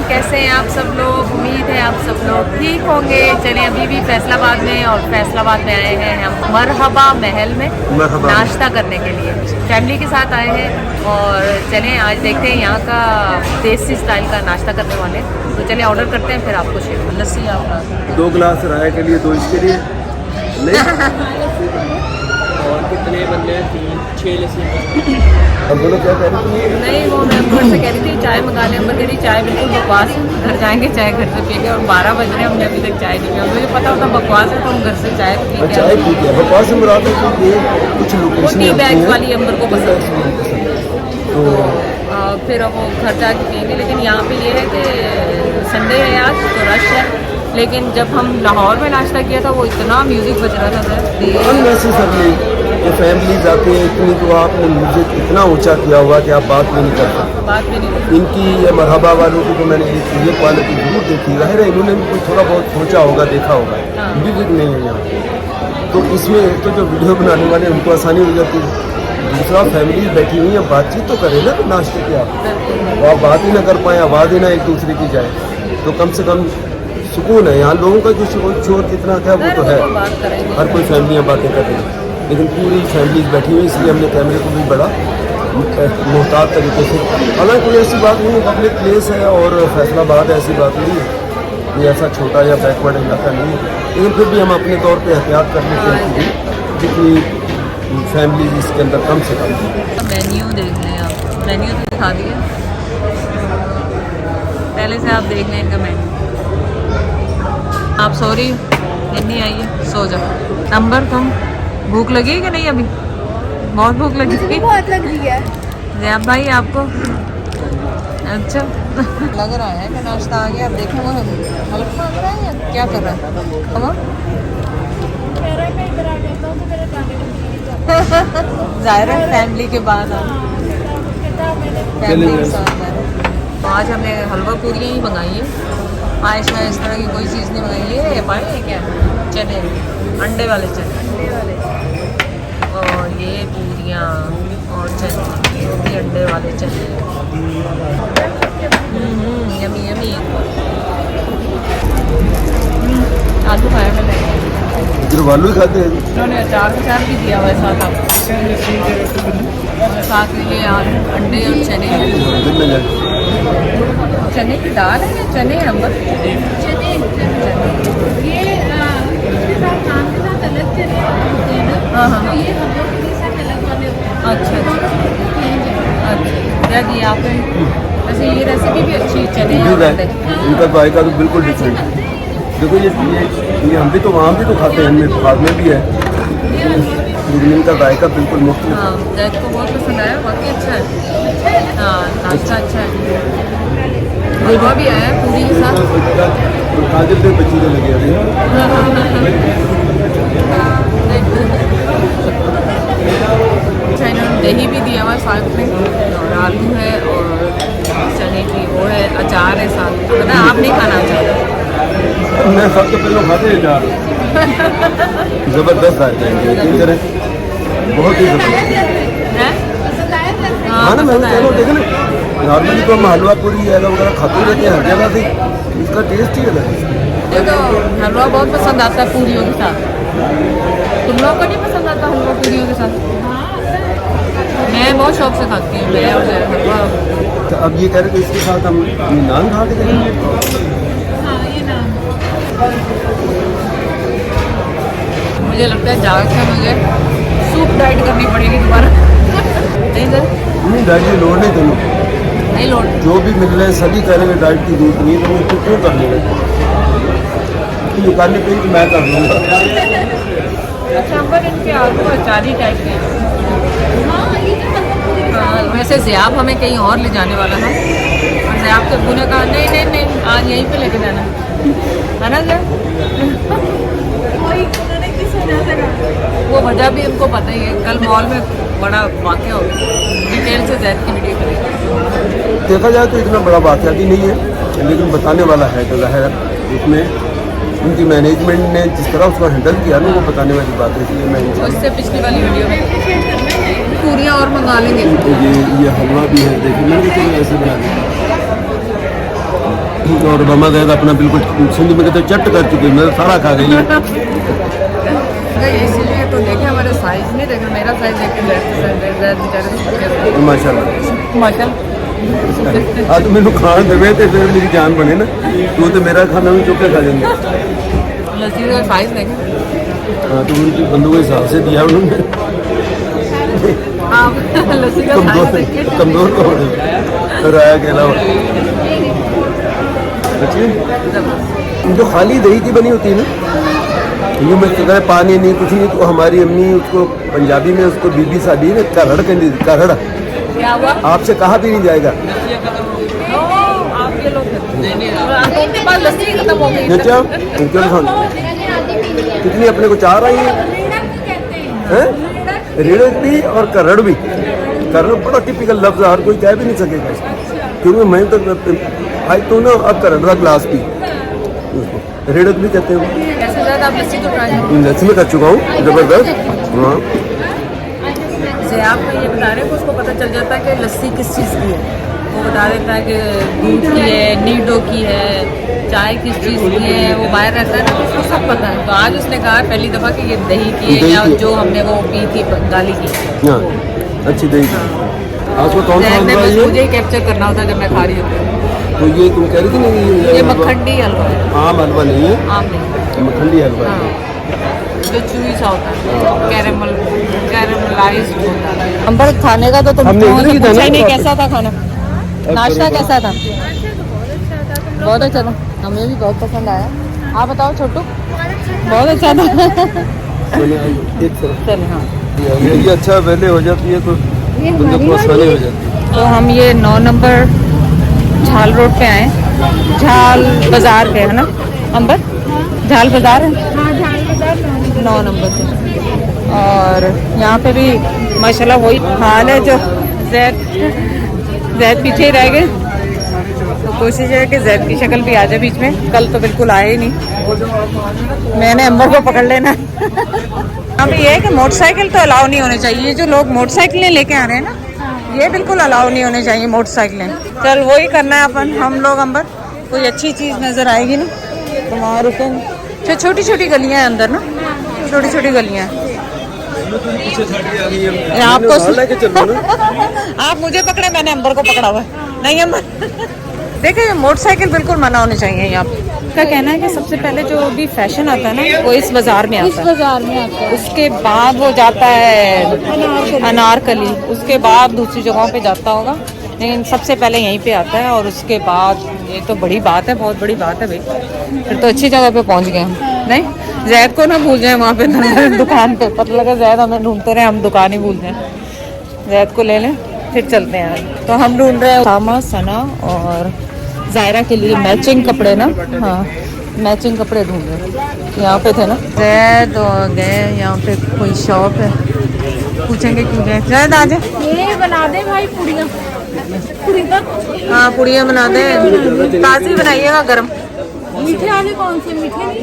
कैसे हैं आप सब लोग? उम्मीद है आप सब लोग ठीक होंगे। चलें अभी भी फैसलाबाद में और फैसलाबाद में आए हैं हम मरहबा महल में नाश्ता करने के लिए। फैमिली के साथ आए हैं और चलें आज देखते हैं यहाँ का देसी स्टाइल का नाश्ता करने वाले। तो चलें ऑर्डर करते हैं फिर आपको शेयर। लस्सी आपका 2 गिलास राय के लिए, 2 इसके लिए और कितने बंदे हैं? 3-6 लस्सी। अब बोलो क्या कह रही थी? नहीं वो मैं ऊपर से कह रही थी चाय मंगा लें। अंबर कह रही चाय बिल्कुल बकवास है, घर जाएंगे चाय घर से पिएंगे। और 12 बज रहे हैं हमने अभी तक चाय नहीं पिया। मुझे पता होता बकवास है तो हम घर से चाय पी चाय पीते हैं बकवास में मुराद है कि ये कुछ लोकेशन टी बैग वाली अंबर को पसंद है तो फिर वो घर जाके पिएंगे। लेकिन यहाँ पे ये है कि संडे है आज तो रश है। लेकिन जब हम लाहौर में नाश्ता किया था वो इतना म्यूजिक बज रहा था अननेसेसरली ये फैमिली जाती है इतनी, तो आपने म्यूजिक इतना ऊंचा किया हुआ कि आप बात भी नहीं कर सकते। बात भी नहीं। इनकी ये मरहबा वालों की तो मैंने ये क्वालिटी जरूर देखी। जाहिर है इन्होंने भी थोड़ा बहुत सोचा होगा, देखा होगा। म्यूजिक नहीं है यहाँ, तो इसमें एक तो जो वीडियो बनाने वाले उनको आसानी हो जाती है, दूसरा फैमिली बैठी हुई है बातचीत तो करे ना कि नाश्ते की आप आप बात ही ना कर पाए, आवाज़ ही ना एक दूसरे की जाए, तो कम से कम सुकून है। यहाँ लोगों का जो शोर कितना क्या वो तो है, हर कोई फैमिलियाँ बातें कर रही है, लेकिन पूरी फैमिली बैठी हुई। इसलिए हमने कैमरे को भी बड़ा मोहतात तरीके से, हालांकि कोई ऐसी बात नहीं है, पब्लिक प्लेस है और फैसलाबाद ऐसी बात नहीं है, ये ऐसा छोटा या बैकवर्ड इलाका नहीं है। लेकिन फिर भी हम अपने तौर पे एहतियात करने के लिए जितनी फैमिली इसके अंदर कम से कम। मेन्यू देख लें आप, मेन्यू तो दिखा दिया पहले से, आप देख लें इनका मेन्यू। आप सॉरी इतनी आइए, सो जाओ। नंबर तुम भूख लगी है कि नहीं? अभी बहुत भूख लगी थी। बहुत लग रही है जैब भाई आपको? अच्छा लग रहा है कि नाश्ता आ गया। अब देखो वो हल्का लग रहा है या क्या कर रहा है? ज़ाहिर है फैमिली के बाद फैमिली के साथ है। तो आज हमने हलवा पूरियाँ ही मंगाई है। पायश में इस तरह की कोई चीज़ नहीं मंगाई। ये पाए है क्या? चने, अंडे वाले चने और ये पूरियाँ और चने, ये भी अंडे वाले चने। Yummy yummy. आलू खाया मैंने, इधर आलू ही खाते हैं। उन्होंने अचार के साथ भी दिया हुआ है साथ आपको, और साथ में ये आलू अंडे और चने। चने की दाल है या चने हैं अंबर? चने ये इसके साथ नान के साथ अलग चने होते हैं ना। हाँ हाँ हाँ। ये हम लोग के साथ अलग वाले होते हैं। अच्छा दोनों प्लेन चने। अच्छा क्या दिया आपने? वैसे ये रेसिपी भी अच्छी है, चने और अंडे। इनका जायका तो बिल्कुल डिफरेंट है। देखो ये हम भी तो वहाँ भी तो खाते हैं, इनमें खाद में भी है, लेकिन इनका जायका बिल्कुल मुख्तलिफ है। हाँ जैद को बहुत पसंद आया, बाकी अच्छा है। हाँ नाश्ता अच्छा है। हलवा भी आया है पूरी के साथ। काजल पे बच्ची को लगे अभी अच्छा इन्होंने दही भी दिया हुआ है साथ में, और आलू है और चने की वो है, अचार है साथ। पता आप नहीं खाना अचार? मैं सब तो पहले खाते हैं यार, ज़बरदस्त आए थे, बहुत ही ज़बरदस्त। हाँ ना, मैं चलो देखे ना, नॉर्मली तो हम हलवा पूरी वगैरह खाते रहते हैं हर जगह से, इसका टेस्ट ही अलग है। ये तो हलवा बहुत पसंद आता है पूरियों के साथ। तुम लोगों को नहीं पसंद आता हलवा पूरियों के साथ? मैं बहुत शौक से खाती हूँ, मैं और हलवा। तो अब ये कह रहे थे इसके साथ हम नान खा के करेंगे। हाँ ये नान। मुझे लगता है जाग के मुझे सूप डाइट करनी पड़ेगी दोबारा। नहीं सर नहीं, डाइट की लोड़ नहीं तुम्हें, नहीं लोड। जो भी मिल रहे हैं सभी कह रहे हैं डाइट की जरूरत नहीं है, तो क्यों कर लेंगे? निकालने पे तो मैं कर लूँगा। अच्छा पर इनके आलू अचारी टाइप के। हाँ वैसे ज़ियाब हमें कहीं और ले जाने वाला है, और ज़ियाब के अब्बू ने कहा नहीं नहीं नहीं आज यहीं पे लेके जाना है ना ज़ियाब? उन्होंने किस वजह से कहा? वो वजह भी उनको पता ही है। कल मॉल में बड़ा वाक़या हो गया, डिटेल से ज़ैद की वीडियो करेंगे। देखा जाए तो इतना बड़ा वाक़या भी नहीं है, लेकिन बताने वाला है तो ज़ाहिर उसमें उनकी मैनेजमेंट ने जिस तरह उसको हैंडल किया ना, वो बताने वाली बात है। इसलिए मैं तो इससे पिछली वाली वीडियो में पूरियाँ और मंगा लेंगे। तो ये हलवा भी है, देखिए मैंने तो ऐसे बना दिया। और मम्मा गए अपना बिल्कुल सिंध में कहते चट कर चुकी, मैं सारा खा गई है। इसीलिए तो देखे हमारे साइज नहीं देखे, मेरा साइज देखे माशाल्लाह माशाल्लाह। हाँ तो मैंने खान देवे तो फिर मेरी जान बने ना, तू तो मेरा खाना भी चुके खा जाएंगे। लस्सी का साइज देखे। हाँ तो उनकी बंदों के हिसाब से दिया उन्होंने, आप लस्सी का साइज देखे। कमजोर तो हो गए राया के अलावा। अच्छी जो खाली दही की बनी होती है ना, यूँ में तो पानी नहीं कुछ नहीं, तो हमारी अम्मी उसको पंजाबी में उसको बीबी सादी ने करड़ कहती थी, करड़। क्या हुआ? आपसे कहा भी नहीं जाएगा। आपके लोग उनके पास लस्सी खत्म हो गई। अच्छा कितनी अपने को चाह रही है, रेड़क भी और करड़ भी। करड़ बड़ा टिपिकल लफ्ज है, हर कोई कह भी नहीं सकेगा इसको, क्योंकि मैं तो आज तो ना अब करड़ का ग्लास पी, रेड़क भी कहते हैं। ऐसे ज़्यादा आप लस्सी तो ट्राई करो। लस्सी में कर चुका हूँ जबरदस्त। हाँ जैसे आप ये बता रहे हैं, उसको पता चल जाता है कि लस्सी किस चीज़ की है। वो बता देता है कि दूध की है, नीडो की है, चाय किस चीज़ की है। वो बाहर रहता है ना, तो उसको सब पता है। तो आज उसने कहा पहली दफ़ा कि ये दही की है, या जो हमने वो पी थी बंगाली की। हाँ अच्छी दही। आपको कौन सा हलवा है? मुझे ही कैप्चर करना होता है जब मैं खा रही होती हूँ। तो ये तुम कह रही थी ना ये मक्खंडी हलवा है, आम हलवा नहीं है, आम नहीं, मखंडी हलवा है। हाँ, जो चूई सा होता है, कैरेमलाइज्ड होता है। अंबर खाने का तो तुम हमने इधर ही था ना, नहीं, कैसा था खाना? नाश्ता कैसा था? बहुत अच्छा था, हमें भी बहुत पसंद आया। आप बताओ छोटू? बहुत अच्छा था। चले हाँ, ये अच्छा पहले हो जाती है तो बंदे को आसानी हो जाती है। तो हम ये 9 नंबर झाल रोड पे आए, झाल बाजार पे है ना अंबर? झाल बाजार है, 9 नंबर पे। और यहाँ पे भी माशाल्लाह वही हाल है, जो जैद पीछे ही रह गए। तो कोशिश है कि जैद की शक्ल भी आ जाए बीच में। कल तो बिल्कुल आए ही नहीं, मैंने अंबर को पकड़ लेना। अब ये है कि मोटरसाइकिल तो अलाउ नहीं होने चाहिए। जो लोग मोटरसाइकिलें लेके आ रहे हैं ना, ये बिल्कुल अलाउ नहीं होने चाहिए मोटरसाइकिलें। चल वही करना है अपन हम लोग। अंबर कोई अच्छी चीज़ नज़र आएगी ना तो वहाँ रुकेंगे। छोटी छोटी गलियाँ हैं अंदर ना, छोटी छोटी गलियाँ हैं। आपको आप मुझे पकड़े, मैंने अंबर को पकड़ा हुआ है। नहीं अंबर देखिए, मोटरसाइकिल बिल्कुल मना होनी चाहिए यहाँ पे। का कहना है कि सबसे पहले जो भी फैशन आता है ना, वो इस बाजार में आता है। उसके बाद वो जाता है अनारकली, उसके बाद दूसरी जगहों पे जाता होगा, लेकिन सबसे पहले यहीं पे आता है। और उसके बाद ये तो बड़ी बात है, बहुत बड़ी बात है भाई। फिर तो अच्छी जगह पे पहुँच गए हम। नहीं जैद को ना भूल जाए वहाँ पे दुकान पे, पता लगा जैद हमें ढूंढते रहे, हम दुकान ही भूल जाए। जैद को ले लें फिर चलते हैं। तो हम ढूंढ रहे हैं सामा, सना और जायरा के लिए मैचिंग कपड़े ना। हाँ मैचिंग कपड़े ढूंढ रहे हैं, यहाँ पे थे ना। जैद गए, यहाँ पे कोई शॉप है, पूछेंगे क्यों गए। जैद आ जाए, ये बना दे भाई पुड़िया। हाँ पुड़िया बना दे, ताज़ी बनाइएगा गरम। मीठे वाले कौन से? मीठे नहीं,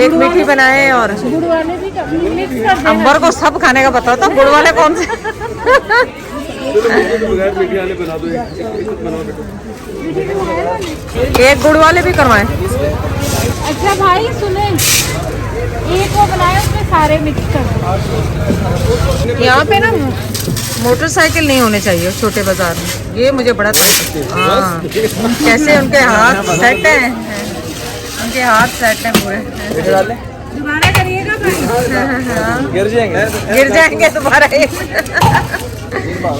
एक मीठी बनाए और गुड़ वाले भी मिक्स कर देना। अंबर को सब खाने का पता होता, गुड़ वाले कौन से। एक गुड़ वाले भी करवाएं। अच्छा भाई सुने, एक वो बनाए उसमें सारे मिक्स कर दो। यहाँ पे ना मोटरसाइकिल नहीं होने चाहिए छोटे बाजार में, ये मुझे बड़ा हाँ। कैसे उनके हाथ सेट हैं, उनके हाथ सेट हैं पूरे। दोबारा करिएगा भाई। गिर जाएंगे दोबारा।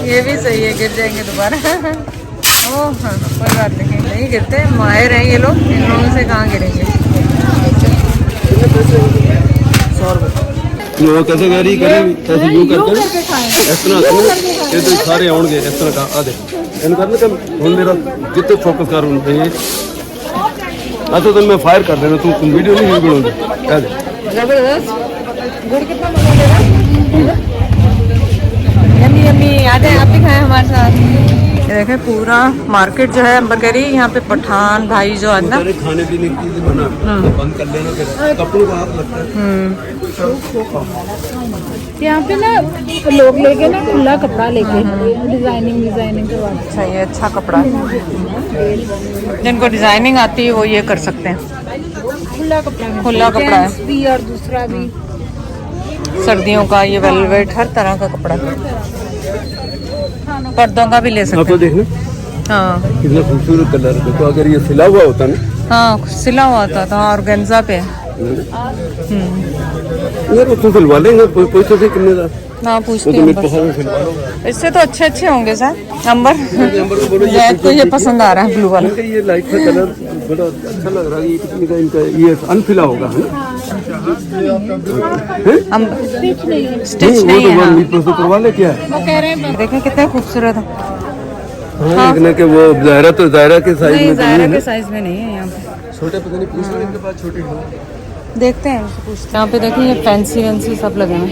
ये भी सही है, गिर जाएंगे दोबारा। ओह हाँ कोई बात नहीं गिरते, माहिर हैं ये लोग, इन लोगों से कहाँ गिरेंगे। कैसे करी कैसे यूं करते इस तरह ये तो सारे आउणगे इस तरह का आ दे इन करने का हुन मेरा जितने फोकस कर उनपे तो मैं फायर कर देना, तुम वीडियो नहीं बनाओगे। आ दे जबरदस्त गुड़ कितना मंगा। यम्मी यम्मी आ जाए, आप भी खाएं हमारे साथ। ये देखें पूरा मार्केट जो है अंबर कह रही है यहाँ पे पठान भाई जो है ना खाने पीने की चीजें बना बंद कर लेना फिर कपड़ों का हाथ लगता है। यहाँ पे ना लोग लेके ना खुला कपड़ा लेके डिजाइनिंग करवा। अच्छा ये अच्छा कपड़ा है, जिनको डिजाइनिंग आती है वो ये कर सकते हैं। खुला कपड़ा है भी और दूसरा भी सर्दियों का, ये वेलवेट हर तरह का कपड़ा है। पर्दों का भी ले आप सकते तो हैं। देखना हाँ कितना खूबसूरत कलर है। देखो अगर ये सिला हुआ होता ना, हाँ सिला हुआ था ऑर्गेन्जा पे। यार उसको सिलवा लेंगे, कोई तो कितने का हाँ वो पूछती तो हूँ मेरे बस। पसंद में सिलवा लो। इससे तो अच्छे होंगे सर। अंबर नंबर को बोलो जैद को ये पसंद आ रहा है ब्लू वाला। इनका ये लाइट का कलर बड़ा अच्छा लग रहा है। ये कितने का इनका ये अनफिला होगा है ना? स्टिच नहीं है। हाँ। तो करवा ले क्या? वो कह रहे हैं देखें कितने खूबसूरत है। हाँ देखने के वो दायरा के साइज नहीं में ज़ायरा के साइज में नहीं है यहाँ पे। छोटे पता नहीं पूछ लो इनके पास छोटे हो। देखते हैं उनसे पूछते हैं। यहाँ पे देखिए ये फैंसी वैंसी सब लगे हैं।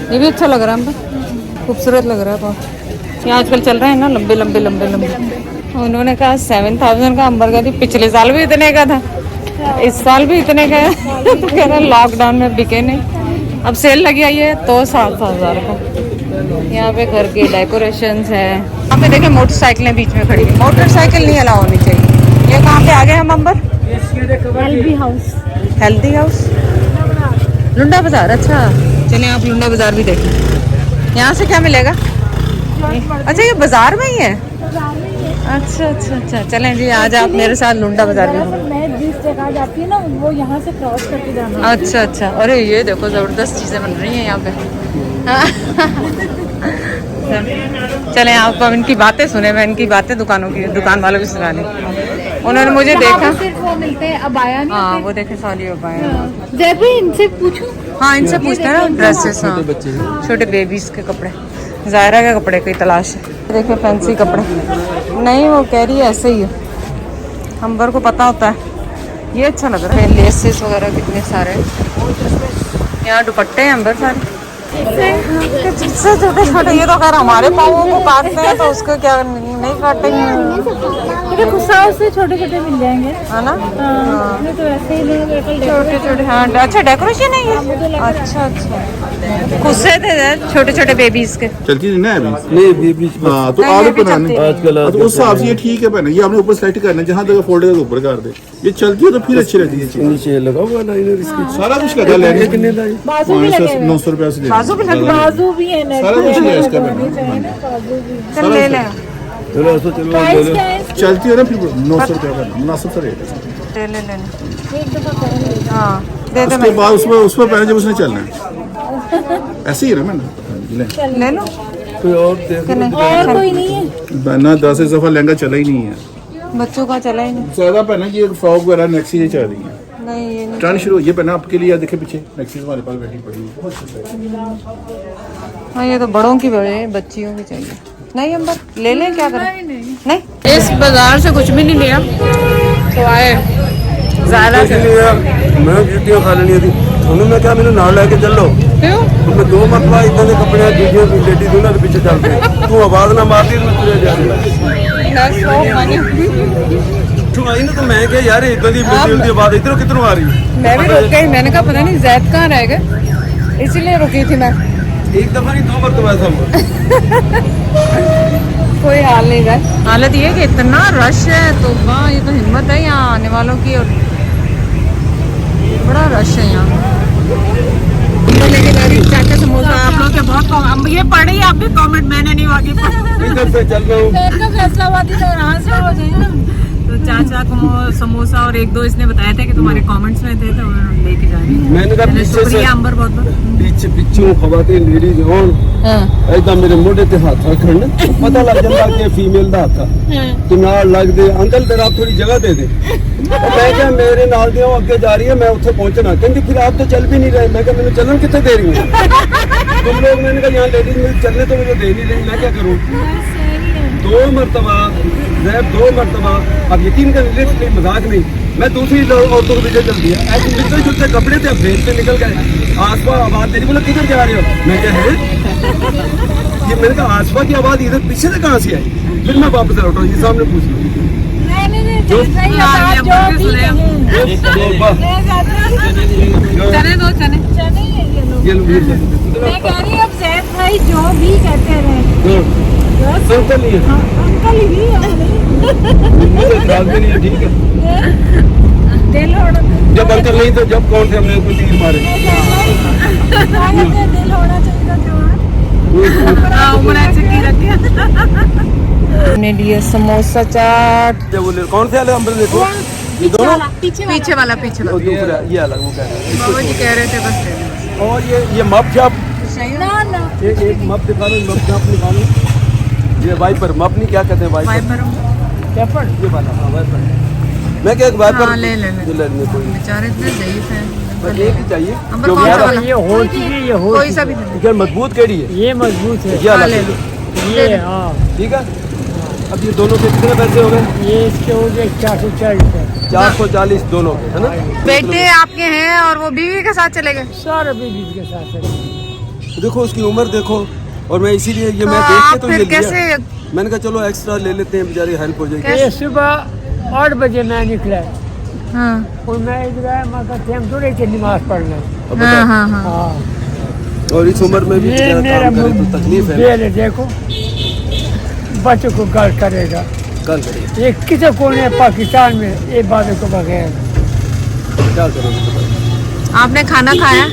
ये भी अच्छा लग रहा है हमको, खूबसूरत लग रहा है बहुत। ये आजकल चल रहे हैं ना लंबे लंबे लंबे लंबे। उन्होंने कहा 7000 का अंबर का थी, पिछले साल भी इतने का था, इस साल भी इतने का है। तो कह रहा लॉकडाउन में बिके नहीं, अब सेल लगी आई है तो 7000 का। यहाँ पे घर के डेकोरेशंस है। यहाँ पे देखिए मोटरसाइकिलें बीच में खड़ी है। मोटरसाइकिल नहीं अलाउ होनी चाहिए। ये कहाँ पे आ गए हम अंबर? हेल्दी हाउस लुंडा बाजार। अच्छा चलिए आप लुंडा बाजार भी देखें। यहाँ से क्या मिलेगा? अच्छा ये बाजार में ही है। अच्छा अच्छा अच्छा चलें जी, आज आप मेरे साथ लुंडा बाजार भी घूमें। मैं जिस जगह जाती है ना वो यहाँ से क्रॉस करके जाना। अच्छा अच्छा, अरे ये देखो जबरदस्त चीजें बन रही हैं यहाँ पे। चलें आप अब इनकी बातें सुने, मैं इनकी बातें दुकान वालों की सुना दी। उन्होंने मुझे देखा। सिर्फ वो मिलते हैं, अब आया नहीं। हाँ वो देखे साली हो पाए। जब भी इनसे पूछूं। हाँ इनसे पूछते हैं ना ड्रेसेस। हाँ छोटे बेबीज के कपड़े, ज़ायरा के कपड़े की तलाश है। देखिए फैंसी कपड़े नहीं, वो कह रही है ऐसे ही है, अंबर को पता होता है। ये अच्छा लग रहा है, लेसेस वगैरह कितने सारे। यहाँ दुपट्टे हैं अंबर सारे छोटे छोटे। ये तो खैर हमारे पाँवों को काटते हैं तो उसको क्या नहीं काटेंगे। गुस्सा से छोटे छोटे मिल जाएंगे है ना? तो ऐसे ही छोटे छोटे। हाँ अच्छा डेकोरेशन है ये। अच्छा अच्छा गुस्से थे छोटे छोटे बेबीज के। चलती है ना अभी। नहीं ये बीच में हाँ तो नहीं, आलू ये भी बनाने चलती है। आजकल तो उस हिसाब से ये ठीक है पहना। ये आपने ऊपर सेलेक्ट करना है, जहाँ तक फोल्ड करके ऊपर कर दे। ये चलती है तो फिर अच्छी रहती है चीज। नीचे लगा हुआ लाइनर इसकी। सारा कुछ लगा लेंगे कितने का है? बाजू भी लगे हुए 900 रुपया से ले बाजू भी लगे। बाजू भी है नेट सारा कुछ है इसका होनी बना। चाहिए ना, बाजू भी। चल ले लें। चलो ऐसा चलो ले प्राइस लो। क्या है इसकी? चलती है ना फिर 900 रुपया का मुनासिब सा रेट है। ले लें। एक दफा करेंगे। हाँ दे दे उसके बाद उसमें पहले जब उसने चलना है ऐसे ही ना मैंने ले लो। कोई और देख लो। और कोई नहीं है। पहना 10 दफा लहंगा चला ही नहीं है। बच्चों का चला ही नहीं। ज्यादा पहना कि फ्रॉक वगैरह नेक्सी ये चल रही है। नहीं ये नहीं। ट्रेंड शुरू ये पहना आपके लिए। देखे पीछे नेक्सी हमारे पास बैठी पड़ी है। हाँ ये तो बड़ों की बड़े बच्चियों की चाहिए। नहीं अंबर ले लें, क्या करें? नहीं इस बाजार से कुछ भी नहीं लिया तो आए ज़्यादा से। मैं जूतियां खा लेनी थी उन्होंने क्या मैंने नाल लेके चल लो। क्यों? मैं 2 मरतबा इतने के कपड़े जूतियां लेडी दूल्हा के पीछे चलते तू आवाज ना मारती तो मैं तुझे जा तू आई ना तो मैं क्या यार इतना दी मिलती आवाज इधरों किधरों आ रही। मैं भी रुक गई, मैंने कहा पता नहीं जैद कहाँ रह गए, इसीलिए रुकी थी मैं। एक दफा नहीं 2 मरतबा था। कोई हाल नहीं है। हालत ये है कि इतना रश है तो वाह, ये तो हिम्मत है यहाँ आने वालों की। और बड़ा रश है यहाँ। तो लेके जा रही चाचा समोसा आप लोग के बहुत ये पढ़े आप भी कमेंट, मैंने नहीं वाकई पढ़ा। इधर से चल रहा हूँ फैसलाबादी तो यहाँ से हो जाए। तो चाचा को समोसा और 1-2 इसने बताया था कि तुम्हारे कमेंट्स में थे तो उन्होंने लेके जा रही। मैंने कहा पीछे से शुक्रिया अंबर बहुत बहुत। पीछे खवातीन लेडीज होन एकदम मेरे मोढ़े ते हाथ रखन पता लग जाता कि फीमेल दा हाथ तो नाल लग दे अंकल तेरा आप थोड़ी जगह दे दे। और मैं क्या मेरे नाल दियों आगे जा रही है मैं उत्थे पहुंचना कहती फिर आप तो चल भी नहीं रहे। मैं क्या मैंने चलन कितने दे रही हूँ तुम लोग। मैंने कहा यहाँ लेडीज में चलने तो मुझे दे नहीं रही, मैं क्या करूँ। 2 मरतबा 2 मरतबा अब यकीन कर लिटरली मजाक नहीं मैं दूसरी औरतों को पीछे चल दिया। ऐसे मिलते जुलते कपड़े थे फेस पे निकल गए। आसपा आवाज तेरी बोला किधर जा रहे हो। मैं क्या है ये मैंने कहा आसपा की आवाज इधर पीछे से कहाँ से आई। फिर मैं वापस लौटा ये सामने पूछ लो नहीं जो- सही हाँ, आप ये जो बोल के भी सुने हम। कहें। चने दो चने चने ये लो। ये लो ये चलो। मैं कह रही हूँ अब जैद भाई जो भी कहते रहे बस अंकल ये हाँ, अंकल ही मुझे इतराज भी नहीं है ठीक है दिल होना जब अंकल नहीं तो जब कौन थे हमने कोई तीर मारे दिल होना चाहिए था जवान उम्र की रखी हमने लिए समोसा चाट जब बोले कौन से वाले अंबल देखो ये दोनों पीछे वाला और दूसरा ये अलग वो कह रहे बाबा जी कह रहे थे बस ले लो। हैं और ये मप छाप ना ना एक मप दिखा लो मप छाप निकालो ये वाइपर मप नहीं क्या कहते हैं वाइपर वाइपर ये वाला हाँ वाइपर मैं क्या एक वाइपर हाँ, ले ले। ये लेने कोई बेचारे इतने ज़ईफ हैं बस एक ही चाहिए अंबर जो कौन सा मेरा वाला? ये हो चुकी है, ये हो कोई सा भी नहीं। क्या मजबूत केड़ी है ये मजबूत है। ये हाँ, अलग ले ले लो। लो ये हाँ ठीक है अब ये दोनों के कितने पैसे हो गए ये इसके हो गए 440 है। 440 दोनों के है ना बेटे आपके हैं और वो बीवी के साथ चले गए सारे बीबी के साथ है। देखो उसकी उम्र देखो और मैं इसीलिए ये मैं तो देख के आप तो फिर ये लिया कैसे मैंने कहा चलो एक्स्ट्रा ले लेते हैं बेचारी हेल्प हो जाएगी ये सुबह 8 बजे मैं निकला हाँ और मैं इधर आया मैं कहते हम थोड़े थे नमाज पढ़ना अब हाँ बताओ। हाँ हाँ हाँ और इस उम्र में भी ये बेचारा मेरा काम करे तो तकलीफ है बेल है, देखो बच्चों को गाल करेगा कल करिए ये किसी कोने पाकिस्तान में ये बातों को बगैर क्या करोगे बताओ आपने खाना खाया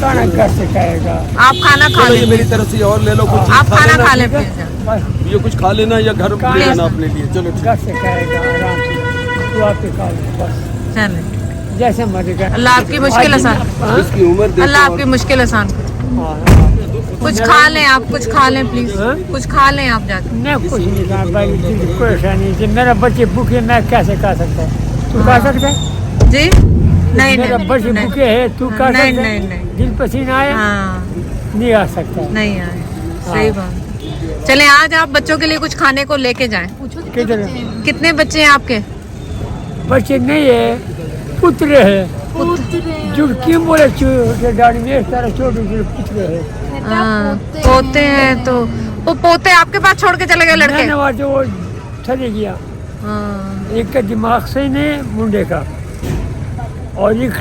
खाना घर से खाएगा। आप खाना खा चलो ये लें मेरी तरफ से और ले लो कुछ आप खाना खा ले लेना, प्लीज बस ये कुछ खा लेना या घर खा ले लेना। लेना अपने लिए चलो ठीक घर से खाएगा आराम से दुआ पे खा लो बस चले जैसे मर्जी का। अल्लाह आपकी मुश्किल आसान हाँ? इसकी उम्र देखो अल्लाह और- आपकी मुश्किल आसान करे। हाँ, हाँ। कुछ खा लें आप कुछ खा लें प्लीज हाँ? कुछ खा लें आप जाके मैं कुछ नहीं कहा भाई दिल की परेशानी है मेरा बच्चे भूखे मैं कैसे खा सकता हूँ तू खा सकता है जी नहीं मेरा नहीं बच्चे नहीं भूखे है तू खा नहीं, सकता नहीं, है नहीं। दिल पसीना आया हाँ नहीं आ सकता नहीं आए सही बात चले आज आप बच्चों के लिए कुछ खाने को लेके जाएं किधर कितने बच्चे हैं आपके बच्चे नहीं है पुत्र है जो क्यों बोले छोटे दाढ़ी में एक तरह छोटे छोटे पुत्र है हाँ, पोते हैं तो वो पोते आपके पास छोड़ के चले गए लड़के मैंने वहाँ जो वो चले गया हाँ, एक का दिमाग सही नहीं मुंडे का और एक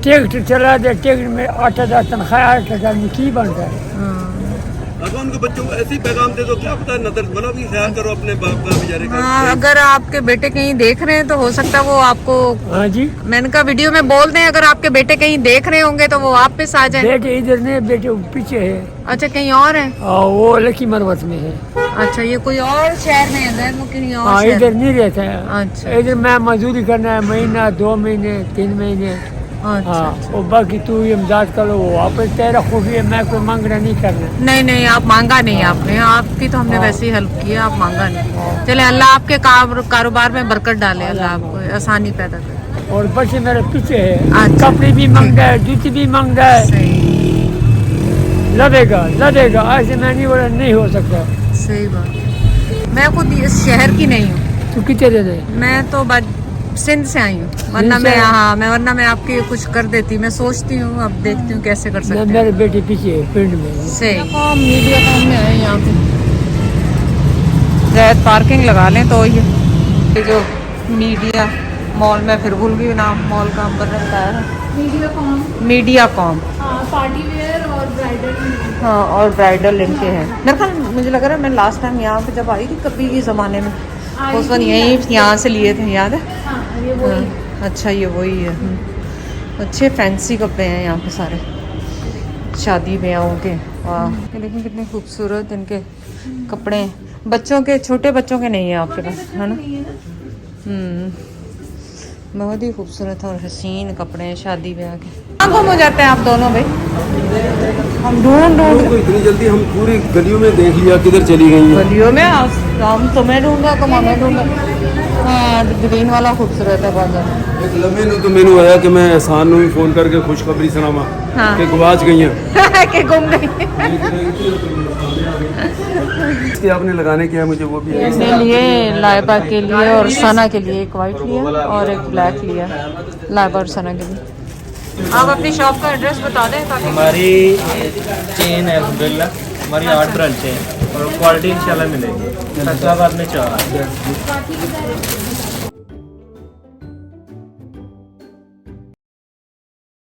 ट्रैक्टर चला दे ट्रैक्टर में 8,000 तनख्वाह 8,000 में की बनता है हाँ। अगर उनके बच्चों को ऐसे ही पैगाम दे दो क्या पता नजर मतलब भी ख्याल करो अपने बाप का बेचारे का हाँ, अगर आपके बेटे कहीं देख रहे हैं तो हो सकता है वो आपको हाँ जी मैंने कहा वीडियो में बोल दें अगर आपके बेटे कहीं देख रहे होंगे तो वो आप पे आ जाए बेटे इधर नहीं बेटे पीछे है अच्छा कहीं और है और वो लकी मरवत में है अच्छा ये कोई और शहर में है जैन वो कहीं और हाँ शहर इधर नहीं रहता है अच्छा। इधर मैं मजदूरी करना है महीना 2 महीने 3 महीने अच्छा हाँ और बाकी तू इमदाद करो वो वापस तेरा खूबी है मैं कोई मांगना नहीं करना नहीं नहीं आप मांगा नहीं आपने आपकी तो हमने वैसे ही हेल्प की है आप मांगा नहीं चले अल्लाह आपके कारोबार में बरकत डाले अल्लाह आपको आसानी पैदा करे और बच्चे मेरे पीछे है अच्छा। कपड़े भी मांग रहा है जूती भी मांग रहा है सही लदेगा लदेगा ऐसे मैं नहीं बोला नहीं हो सकता सही बात मैं खुद इस शहर की नहीं हूँ तू कितने दे दे मैं तो सिंध से आई हूँ वरना से मैं आई? हाँ मैं वरना मैं आपकी कुछ कर देती मैं सोचती हूँ अब देखती हूँ कैसे कर सकते हैं मेरे बेटे पीछे है पिंड में से मीडिया काम में आए यहाँ पे जैद पार्किंग लगा लें तो ये जो मीडिया मॉल में फिर भूल गई नाम मॉल का अंबर ने बताया है मीडिया कॉम हाँ पार्टी वेयर और ब्राइडल हाँ और ब्राइडल इनके हैं मेरे ख्याल मुझे लग रहा है मैं लास्ट टाइम यहाँ पे जब आई थी कभी के ज़माने में उस वक्त यहीं यहाँ से लिए थे याद है हाँ ये वही अच्छा ये वही है अच्छे फैंसी कपड़े हैं यहाँ पे सारे शादी ब्याहों के वाह ये लेकिन कितने खूबसूरत इनके कपड़े हैं बच्चों के छोटे बच्चों के नहीं है आपके पास है ना बहुत ही खूबसूरत और हसीन कपड़े हैं शादी ब्याह के कहाँ गुम हो जाते हैं आप दोनों भाई हम ढूंढ को इतनी जल्दी हम पूरी गलियों में देख लिया किधर चली गई है गलियों में हम तुम्हें ढूंढा तुम हमें ढूंढा हाँ ग्रीन वाला खूबसूरत है बहुत ज़्यादा एक लम्हे नु तो मैंने आया कि मैं एहसान नु भी फोन करके खुशखबरी सुनावा हाँ। कि गवाच गई हैं कि गुम गई इसके आपने लगाने के है मुझे वो भी है इसने लिए लाइबा के लिए और सना के लिए एक वाइट लिया और एक ब्लैक लिया लाइबा और सना के लिए आप अपनी शॉप का एड्रेस बता दें ताकि हमारी चेन है अब्दुल्ला हमारी 8 ब्रांच है और क्वालिटी इंशाल्लाह मिलेगी। फैसलाबाद में 4। बाकी की तरह